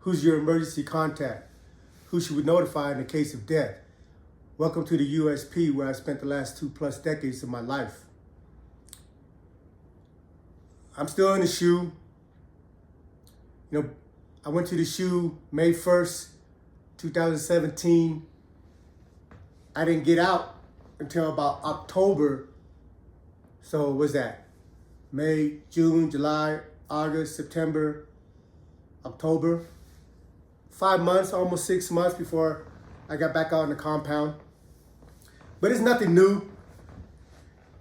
Who's your emergency contact? Who should we notify in the case of death? Welcome to the USP, where I spent the last 2+ decades of my life. I'm still in the SHU. You know, I went to the SHU May 1st, 2017. I didn't get out until about October. So what was that? May, June, July, August, September, October. 5 months, almost 6 months before I got back out in the compound. But it's nothing new.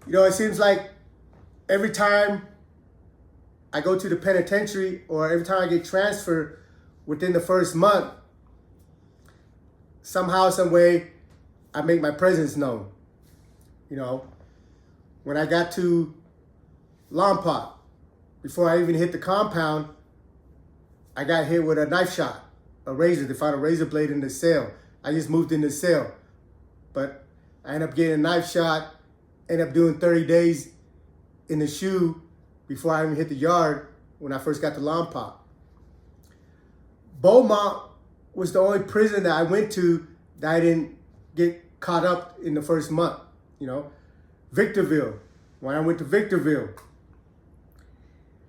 You know, it seems like every time I go to the penitentiary or every time I get transferred within the first month, somehow, some way, I make my presence known. You know, when I got to Lompoc, before I even hit the compound, I got hit with a knife shot, a razor. They found a razor blade in the cell. I just moved in the cell. But I ended up getting a knife shot, ended up doing 30 days in the SHU before I even hit the yard when I first got to Lompoc. Beaumont was the only prison that I went to that I didn't get caught up in the first month, you know. Victorville, when I went to Victorville,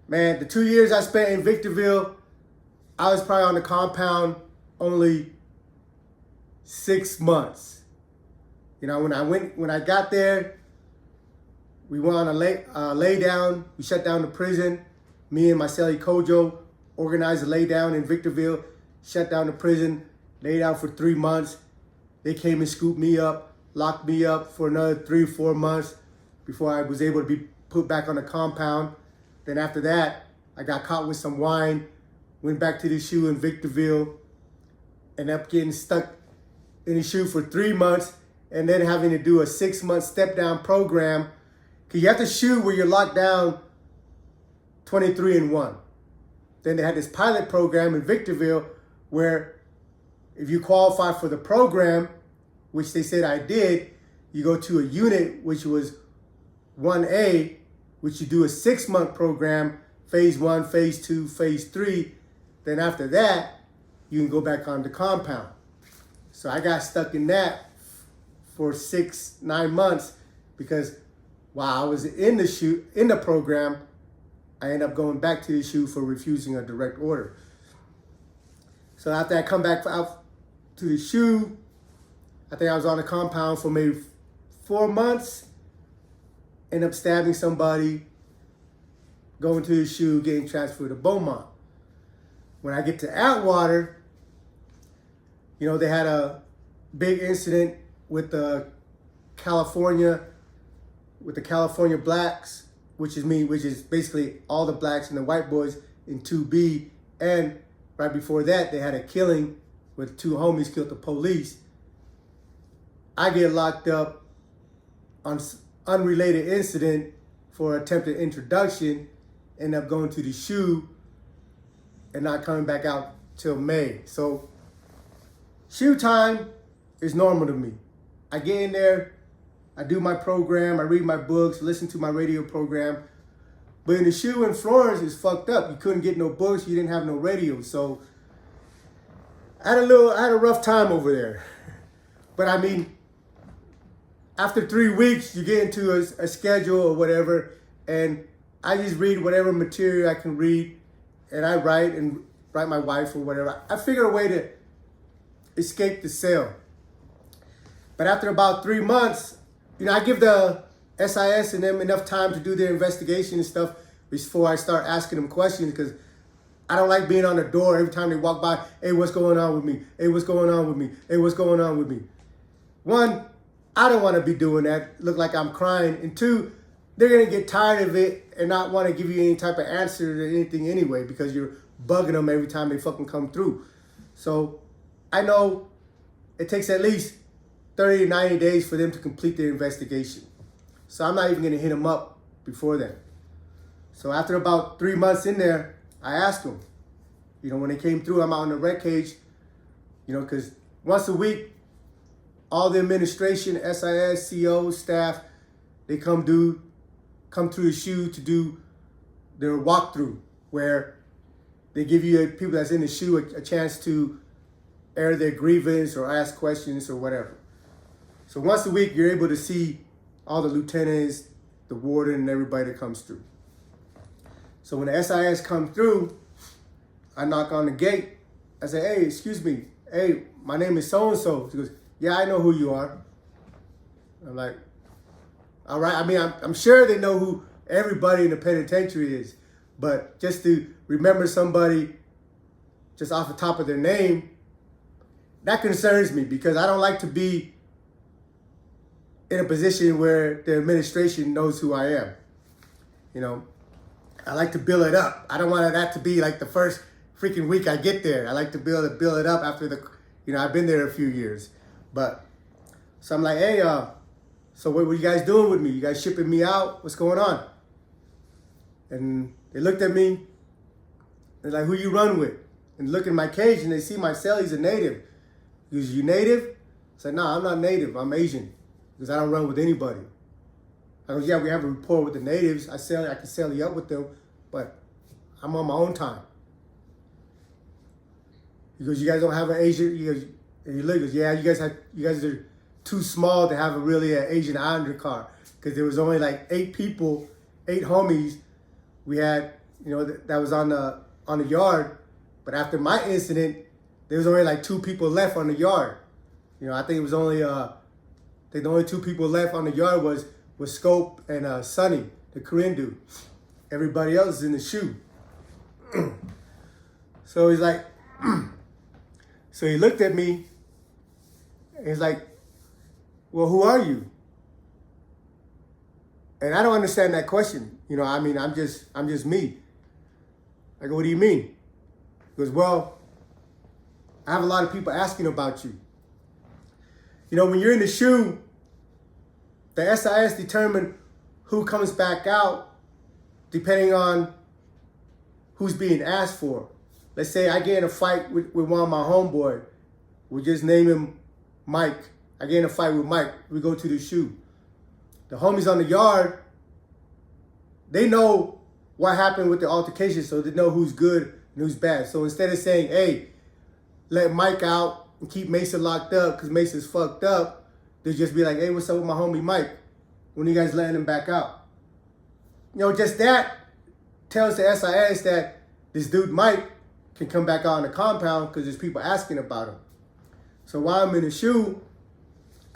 man, the 2 years I spent in Victorville, I was probably on the compound only 6 months. You know, when I got there, we went on a lay down. We shut down the prison. Me and my cellie Kojo organized a lay down in Victorville, shut down the prison, laid out for 3 months. They came and scooped me up, locked me up for another 3 or 4 months before I was able to be put back on the compound. Then after that, I got caught with some wine, went back to the SHU in Victorville, ended up getting stuck in the SHU for 3 months, and then having to do a 6-month step-down program. Because you have to SHU where you're locked down 23-1. Then they had this pilot program in Victorville where if you qualify for the program, which they said I did, you go to a unit, which was 1A, which you do a 6-month program, phase 1, phase 2, phase 3. Then after that, you can go back on the compound. So I got stuck in that for 6-9 months because while I was in the SHU, in the program, I ended up going back to the SHU for refusing a direct order. So after I come back out to the SHU, I think I was on the compound for maybe 4 months, end up stabbing somebody, going to the SHU, getting transferred to Beaumont. When I get to Atwater, you know, they had a big incident with the California blacks, which is basically all the blacks and the white boys in 2B. And right before that, they had a killing where 2 homies killed the police. I get locked up on unrelated incident for attempted introduction, end up going to the SHU and not coming back out till May. So SHU time is normal to me. I get in there, I do my program, I read my books, listen to my radio program. But in the SHU in Florence, it's fucked up. You couldn't get no books, you didn't have no radio. So I had a rough time over there. But I mean, after 3 weeks, you get into a schedule or whatever, and I just read whatever material I can read, and I write my wife or whatever. I figure a way to escape the cell. But after about 3 months, you know, I give the SIS and them enough time to do their investigation and stuff before I start asking them questions, because I don't like being on the door every time they walk by. Hey, what's going on with me? Hey, what's going on with me? Hey, what's going on with me? One, I don't want to be doing that, look like I'm crying. And 2, they're going to get tired of it and not want to give you any type of answer to anything anyway, because you're bugging them every time they fucking come through. So I know it takes at least 30 to 90 days for them to complete their investigation. So I'm not even going to hit them up before then. So after about 3 months in there, I asked them, you know, when they came through, I'm out in the rec cage, you know, because once a week, all the administration, SIS, CO, staff, they come through the SHU to do their walkthrough, where they give you people that's in the shoe a chance to air their grievance or ask questions or whatever. So once a week, you're able to see all the lieutenants, the warden, and everybody that comes through. So when the SIS come through, I knock on the gate. I say, hey, excuse me. Hey, my name is so-and-so. She goes, yeah, I know who you are. I'm like, all right. I mean, I'm sure they know who everybody in the penitentiary is. But just to remember somebody just off the top of their name, that concerns me because I don't like to be in a position where the administration knows who I am. You know, I like to build it up. I don't want that to be like the first freaking week I get there. I like to build it up after I've been there a few years. But, so I'm like, hey, so what are you guys doing with me? You guys shipping me out? What's going on? And they looked at me. They're like, who you run with? And look in my cage and they see my cell, he's a native. He goes, you native? I said, no, I'm not native, I'm Asian. Because I don't run with anybody. I go, yeah, we have a rapport with the natives. I can sell you up with them, but I'm on my own time. He goes, you guys don't have an Asian? He goes, and he goes, yeah, you guys are too small to have a really an Asian Islander car. Because there was only like 8 people, 8 homies we had, that was on the yard. But after my incident, there was only like 2 people left on the yard. I think it was only, the only 2 people left on the yard was Scope and Sonny, the Korean dude. Everybody else is in the shoe. So he's like, so he looked at me and he's like, well, who are you? And I don't understand that question. I'm just me. I go, what do you mean? He goes, well, I have a lot of people asking about you. When you're in the shoe, the SIS determine who comes back out depending on who's being asked for. Let's say I get in a fight with one of my homeboys. We'll just name him Mike. I get in a fight with Mike. We go to the shoe. The homies on the yard, they know what happened with the altercation, so they know who's good and who's bad. So instead of saying, hey, let Mike out and keep Mason locked up because Mason's fucked up, they'll just be like, hey, what's up with my homie Mike? When are you guys letting him back out? Just that tells the SIS that this dude Mike can come back out on the compound because there's people asking about him. So while I'm in the shoe,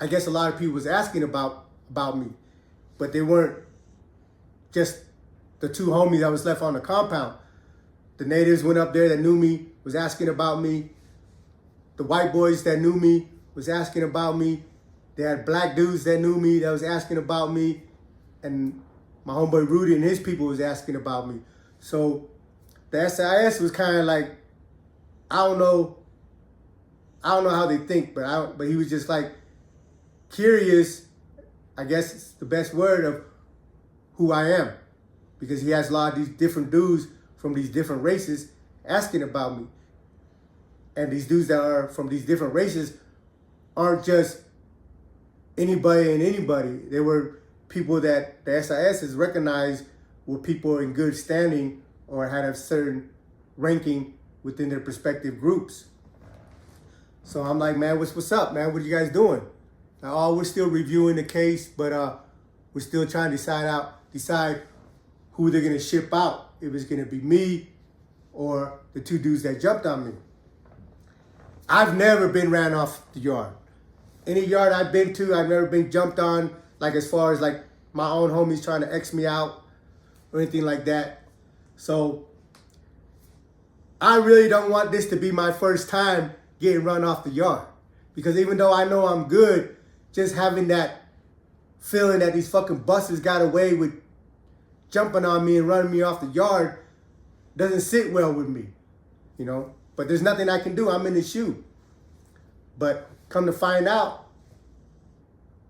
I guess a lot of people was asking about me, but they weren't just the 2 homies that was left on the compound. The natives went up there that knew me, was asking about me. The white boys that knew me was asking about me. They had black dudes that knew me that was asking about me. And my homeboy Rudy and his people was asking about me. So the SIS was kind of like, I don't know how they think, but he was just like curious, I guess it's the best word, of who I am. Because he has a lot of these different dudes from these different races asking about me. And these dudes that are from these different races aren't just anybody and anybody. They were people that the SIS has recognized were people in good standing or had a certain ranking within their respective groups. So I'm like, man, what's up, man? What are you guys doing? Now, we're still reviewing the case, but we're still trying to decide who they're gonna ship out. If it's gonna be me or the 2 dudes that jumped on me. I've never been ran off the yard. Any yard I've been to, I've never been jumped on, like as far as like my own homies trying to X me out or anything like that. So I really don't want this to be my first time getting run off the yard. Because even though I know I'm good, just having that feeling that these fucking buses got away with jumping on me and running me off the yard doesn't sit well with me, But there's nothing I can do. I'm in the shoe. But come to find out,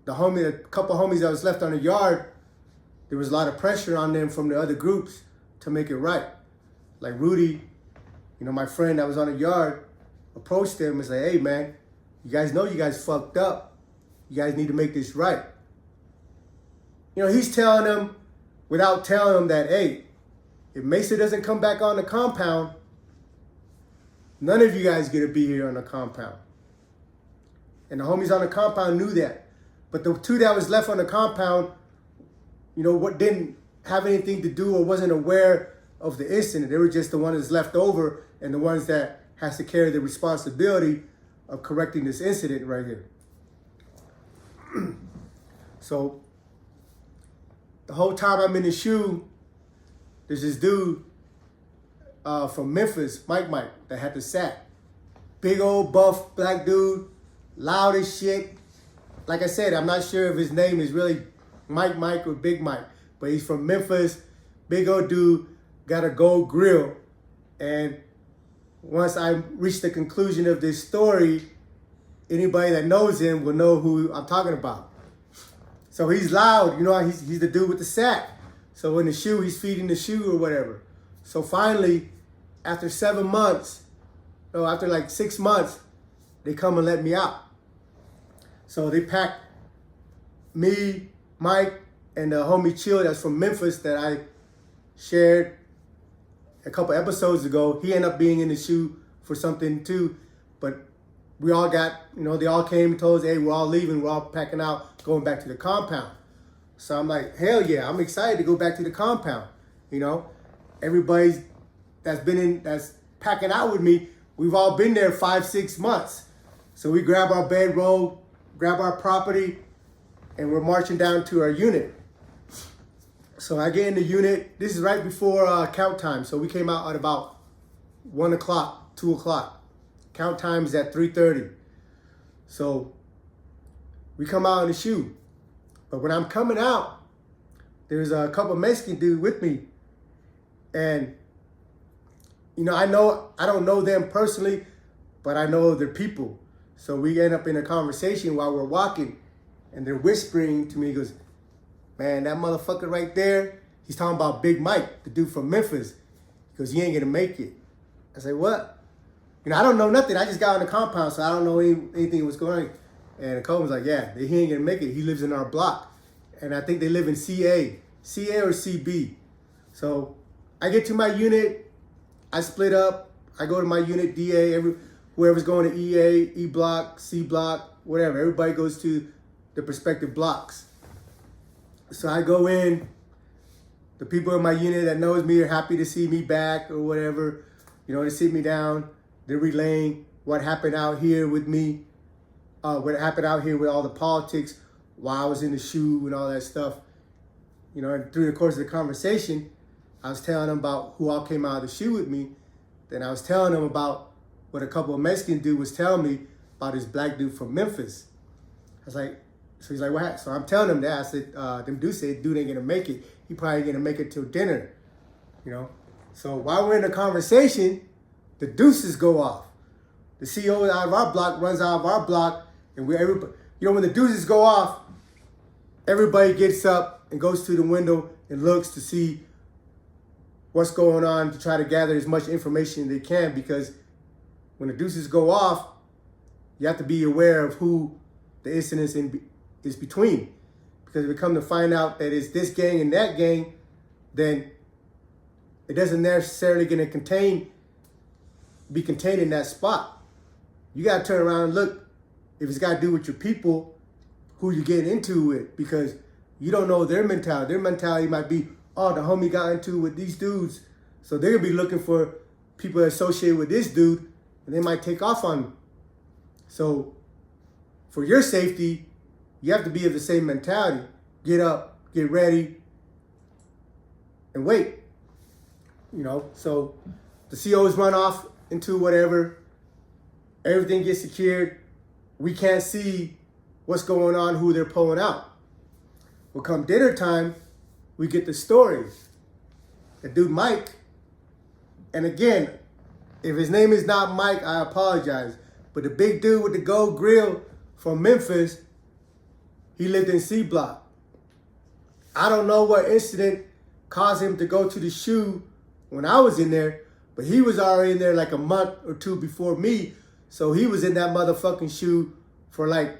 a couple homies that was left on the yard, there was a lot of pressure on them from the other groups to make it right. Like Rudy, my friend that was on the yard, approached them and said, hey, man, you guys know you guys fucked up. You guys need to make this right. He's telling them without telling them that, hey, if Mesa doesn't come back on the compound, None of you guys get to be here on the compound. And the homies on the compound knew that. But the two that was left on the compound, what didn't have anything to do or wasn't aware of the incident. They were just the ones that's left over and the ones that has to carry the responsibility of correcting this incident right here. So the whole time I'm in the shoe, there's this dude from Memphis, Mike, that had the sack. Big old buff black dude, loud as shit. Like I said, I'm not sure if his name is really Mike or Big Mike, but he's from Memphis. Big old dude, got a gold grill. And once I reach the conclusion of this story, anybody that knows him will know who I'm talking about. So he's loud, he's the dude with the sack. So in the shoe, he's feeding the shoe or whatever. So finally, after 7 months, after like 6 months, they come and let me out. So they packed me, Mike, and the homie Chill that's from Memphis that I shared a couple episodes ago. He ended up being in the shoe for something too. But we all got, they all came and told us, hey, we're all leaving. We're all packing out, going back to the compound. So I'm like, hell yeah, I'm excited to go back to the compound. Everybody's that's packing out with me, we've all been there 5-6 months. So we grab our bedroll, grab our property, and we're marching down to our unit. So I get in the unit. This is right before count time. So we came out at about 1 o'clock, 2 o'clock. Count time is at 3:30. So we come out in the shoe. But when I'm coming out, there's a couple Mexican dudes with me. And, I don't know them personally, but I know their people. So we end up in a conversation while we're walking, and they're whispering to me. He goes, man, that motherfucker right there, he's talking about Big Mike, the dude from Memphis. He goes, he ain't gonna make it. I say, what? I don't know nothing. I just got on the compound, so I don't know anything was going on. And the Coleman's like, yeah, he ain't gonna make it. He lives in our block. And I think they live in CA or CB. So I get to my unit, I split up, I go to my unit, DA, whoever's going to EA, E block, C block, whatever. Everybody goes to the respective blocks. So I go in, the people in my unit that knows me are happy to see me back or whatever. They sit me down, they're relaying what happened out here with me, what happened out here with all the politics while I was in the shoe and all that stuff. And through the course of the conversation, I was telling them about who all came out of the shoe with me. Then I was telling them about what a couple of Mexican dudes was telling me about this black dude from Memphis. I was like, so he's like, what happened? So I'm telling him that. I said, them dudes say dude ain't gonna make it. He probably ain't gonna make it till dinner, So while we're in the conversation, the deuces go off. The CEO out of our block runs out of our block, and everybody, when the deuces go off, everybody gets up and goes to the window and looks to see what's going on, to try to gather as much information as they can, because when the deuces go off, you have to be aware of who the incidents is between. Because if we come to find out that it's this gang and that gang, then it doesn't necessarily going to be contained in that spot. You got to turn around and look if it's got to do with your people, who you get into it, because you don't know their mentality. Their mentality might be, oh, the homie got into with these dudes, so they're going to be looking for people associated with this dude, and they might take off on them. So for your safety, you have to be of the same mentality. Get up, get ready, and wait. So the COs run off into whatever. Everything gets secured. We can't see what's going on, who they're pulling out. Well, come dinner time, we get the story. The dude Mike, and again, if his name is not Mike, I apologize. But the big dude with the gold grill from Memphis, he lived in C block. I don't know what incident caused him to go to the shoe when I was in there, but he was already in there like a month or two before me. So he was in that motherfucking shoe for like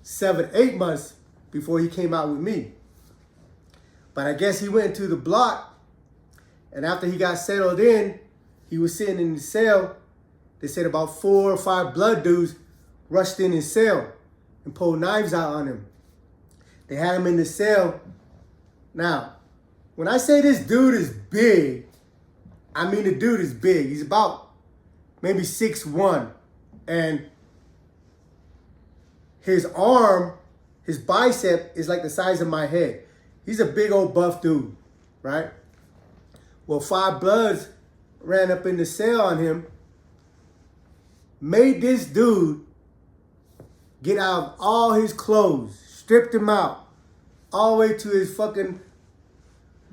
7-8 months before he came out with me. But I guess he went to the block, and after he got settled in, he was sitting in the cell. they said about 4 or 5 blood dudes rushed in his cell and pulled knives out on him. They had him in the cell. Now, when I say this dude is big, I mean the dude is big. He's about maybe 6'1", and his arm, his bicep is like the size of my head. He's a big old buff dude, right? Well, 5 Bloods ran up in the cell on him, made this dude get out of all his clothes, stripped him out, all the way to his fucking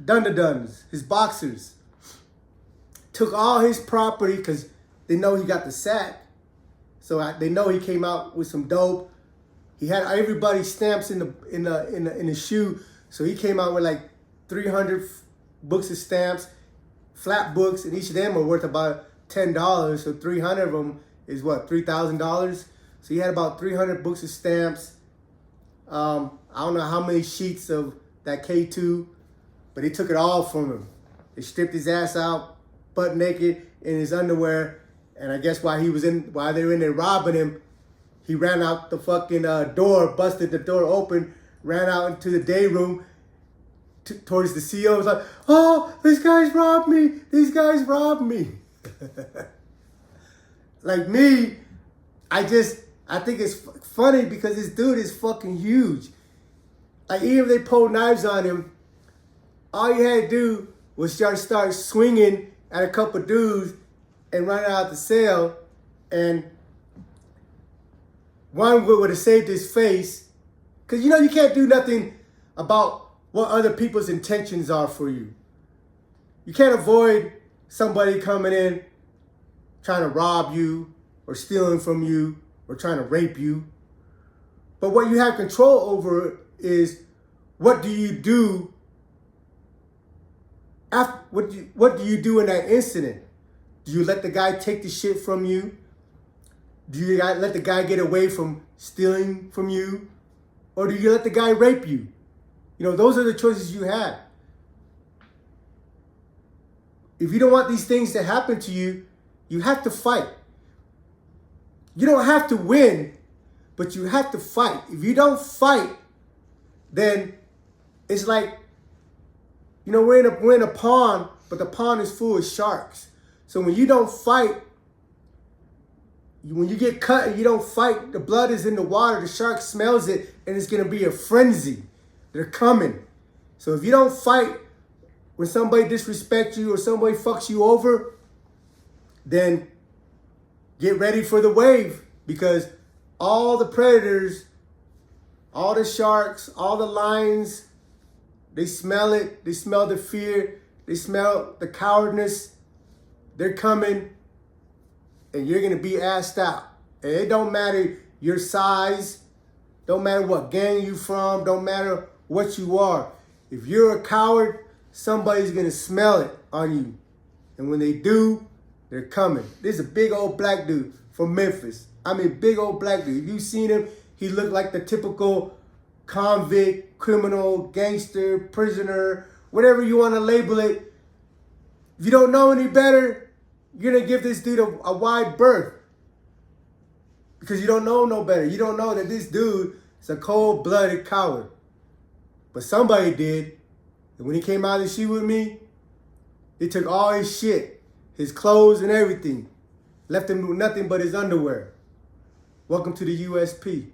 dun-da-duns, his boxers. Took all his property because they know he got the sack. So they know he came out with some dope. He had everybody's stamps in the shoe. So he came out with like 300 books of stamps, flat books, and each of them are worth about $10. So 300 of them is what, $3,000? So he had about 300 books of stamps. I don't know how many sheets of that K2, but they took it all from him. They stripped his ass out, butt naked in his underwear, and I guess while they were in there robbing him, he ran out the fucking door, busted the door open, ran out into the day room towards the CO. Was like, "Oh, these guys robbed me! These guys robbed me!" Like me, I think it's funny because this dude is fucking huge. Like even if they pulled knives on him, all you had to do was start swinging at a couple dudes and running out the cell, and one would have saved his face. Because you know you can't do nothing about what other people's intentions are for you. You can't avoid somebody coming in trying to rob you or stealing from you or trying to rape you. But what you have control over is what do you do after, what do you do in that incident? Do you let the guy take the shit from you? Do you let the guy get away from stealing from you? Or do you let the guy rape you? You know, those are the choices you have. If you don't want these things to happen to you, you have to fight. You don't have to win, but you have to fight. If you don't fight, then it's like, you know, we're in a pond, but the pond is full of sharks. So when you don't fight, when you get cut and you don't fight, the blood is in the water, the shark smells it, and it's going to be a frenzy. They're coming. So if you don't fight when somebody disrespects you or somebody fucks you over, then get ready for the wave, because all the predators, all the sharks, all the lions, they smell it. They smell the fear. They smell the cowardness. They're coming, and you're going to be assed out. And it don't matter your size. Don't matter what gang you from. Don't matter what you are. If you're a coward, somebody's going to smell it on you. And when they do, they're coming. This is a big old black dude from Memphis. I mean, big old black dude. If you've seen him, he looked like the typical convict, criminal, gangster, prisoner, whatever you want to label it. If you don't know any better, you're going to give this dude a wide berth. Because you don't know no better. You don't know that this dude is a cold-blooded coward. But somebody did. And when he came out of the shoe with me, they took all his shit, his clothes and everything. Left him with nothing but his underwear. Welcome to the USP.